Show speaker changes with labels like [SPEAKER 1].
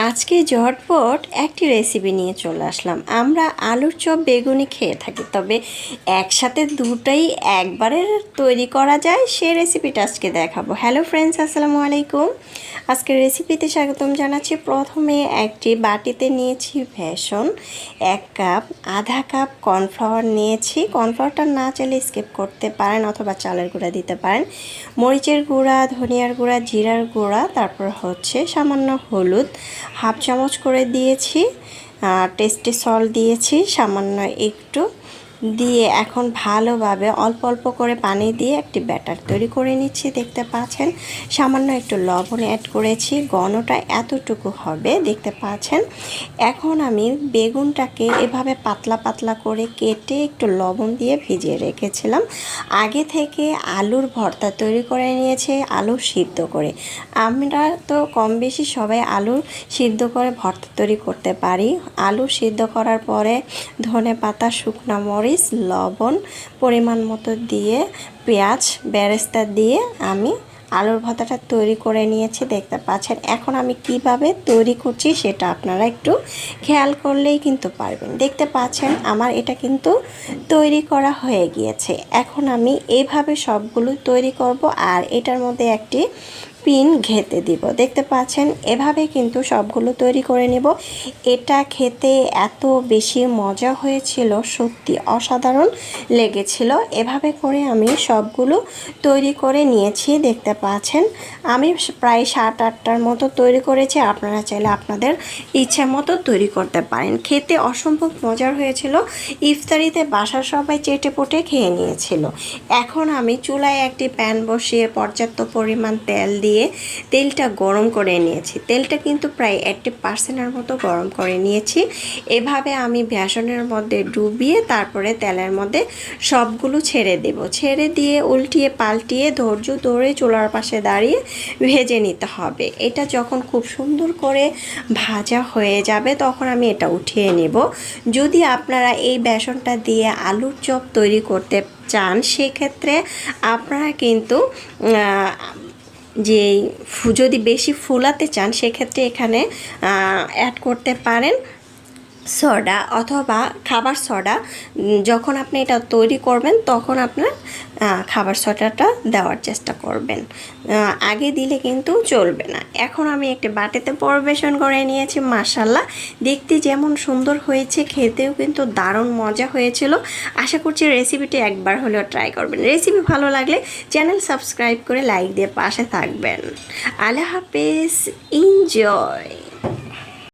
[SPEAKER 1] আজকে ঝটপট একটি রেসিপি নিয়ে চলে আসলাম। আমরা আলুর চপ বেগুনি খেয়ে থাকি, তবে একসাথে দুটাই একবারে তৈরি করা যায় সেই রেসিপিটা আজকে দেখাবো। হ্যালো ফ্রেন্ডস, আসসালামু আলাইকুম। আজকের রেসিপিতে স্বাগতম জানাচ্ছি। প্রথমে একটি বাটিতে নিয়েছি বেসন, 1 কাপ, আধা কাপ কর্নফ্লাওয়ার নিয়েছি। কর্নফ্লাওয়ারটা না চাইলে স্কিপ করতে পারেন অথবা চালের গুঁড়া দিতে পারেন। মরিচের গুঁড়া, ধনিয়ার গুঁড়া, জিরার গুঁড়া, তারপর হচ্ছে সামান্য হলুদ 1/2 চামচ করে দিয়েছি। টেস্টি সল্ট দিয়েছি সামান্য একটু দিয়ে এখন ভালোভাবে অল্প অল্প করে পানি দিয়ে একটি ব্যাটার তৈরি করে নিচ্ছি। দেখতে পাচ্ছেন সামান্য একটু লবণ অ্যাড করেছি, ঘনটা এতটুকু হবে দেখতে পাচ্ছেন। এখন আমি বেগুনটাকে এভাবে পাতলা পাতলা করে কেটে একটু লবণ দিয়ে ভিজিয়ে রেখেছিলাম। আগে থেকে আলুর ভর্তা তৈরি করে নিয়েছে, আলু সিদ্ধ করে। আমরা তো কম বেশি সবাই আলু সিদ্ধ করে ভর্তা তৈরি করতে পারি। আলু সিদ্ধ করার পরে ধনেপাতা, শুকনো মরিচ, লবণ পরিমাণ মতো দিয়ে পেঁয়াজ বেরেস্তা দিয়ে আমি আলুর ভর্তাটা তৈরি করে নিয়েছি দেখতে পাচ্ছেন। এখন আমি কিভাবে তৈরি করছি সেটা আপনারা একটু খেয়াল করলেই কিন্তু পারবেন। দেখতে পাচ্ছেন আমার এটা কিন্তু তৈরি করা হয়ে গিয়েছে। এখন আমি এইভাবে সবগুলো তৈরি করব আর এটার মধ্যে একটি পিন ঘেঁটে দিব। দেখতে পাচ্ছেন এভাবে কিন্তু সবগুলো তৈরি করে নেব। এটা খেতে এত বেশি মজা হয়েছিল, সত্যি অসাধারণ লেগেছিল। এভাবে করে আমি সবগুলো তৈরি করে নিয়েছি। দেখতে পাচ্ছেন আমি প্রায় 7-8টার মতো তৈরি করেছি। আপনারা চাইলে আপনাদের ইচ্ছে মতো তৈরি করতে পারেন। খেতে অসম্ভব মজার হয়েছিল। ইফতারিতে বাসার সবাই চেটেপুটে খেয়ে নিয়েছিল। এখন আমি চুলায় একটি প্যান বসিয়ে পর্যাপ্ত পরিমাণ তেল দিয়ে তেলটা গরম করে নিয়েছি। তেলটা কিন্তু প্রায় 80%-এর মতো গরম করে নিয়েছি। এভাবে আমি বেসনের মধ্যে ডুবিয়ে তারপরে তেলের মধ্যে সবগুলো ছেড়ে দেব। ছেড়ে দিয়ে উল্টিয়ে পাল্টিয়ে ধৈর্য ধরে চুলার পাশে দাঁড়িয়ে ভেজে নিতে হবে। এটা যখন খুব সুন্দর করে ভাজা হয়ে যাবে তখন আমি এটা উঠিয়ে নেব। যদি আপনারা এই বেসনটা দিয়ে আলুর চপ তৈরি করতে চান সেক্ষেত্রে আপনারা কিন্তু যদি বেশি ফুলাতে চান সেক্ষেত্রে এখানে অ্যাড করতে পারেন সোডা অথবা খাবার সোডা। যখন আপনি এটা তৈরি করবেন তখন আপনার খাবার সোডাটা দেওয়ার চেষ্টা করবেন, আগে দিলে কিন্তু চলবে না। এখন আমি একটি বাটিতে পরিবেশন করে নিয়েছি। মাশাআল্লাহ, দেখতে যেমন সুন্দর হয়েছে খেতেও কিন্তু দারুণ মজা হয়েছিল। আশা করছি রেসিপিটি একবার হলেও ট্রাই করবেন। রেসিপি ভালো লাগলে চ্যানেল সাবস্ক্রাইব করে লাইক দিয়ে পাশে থাকবেন। আল্লাহ হাফেজ, এনজয়।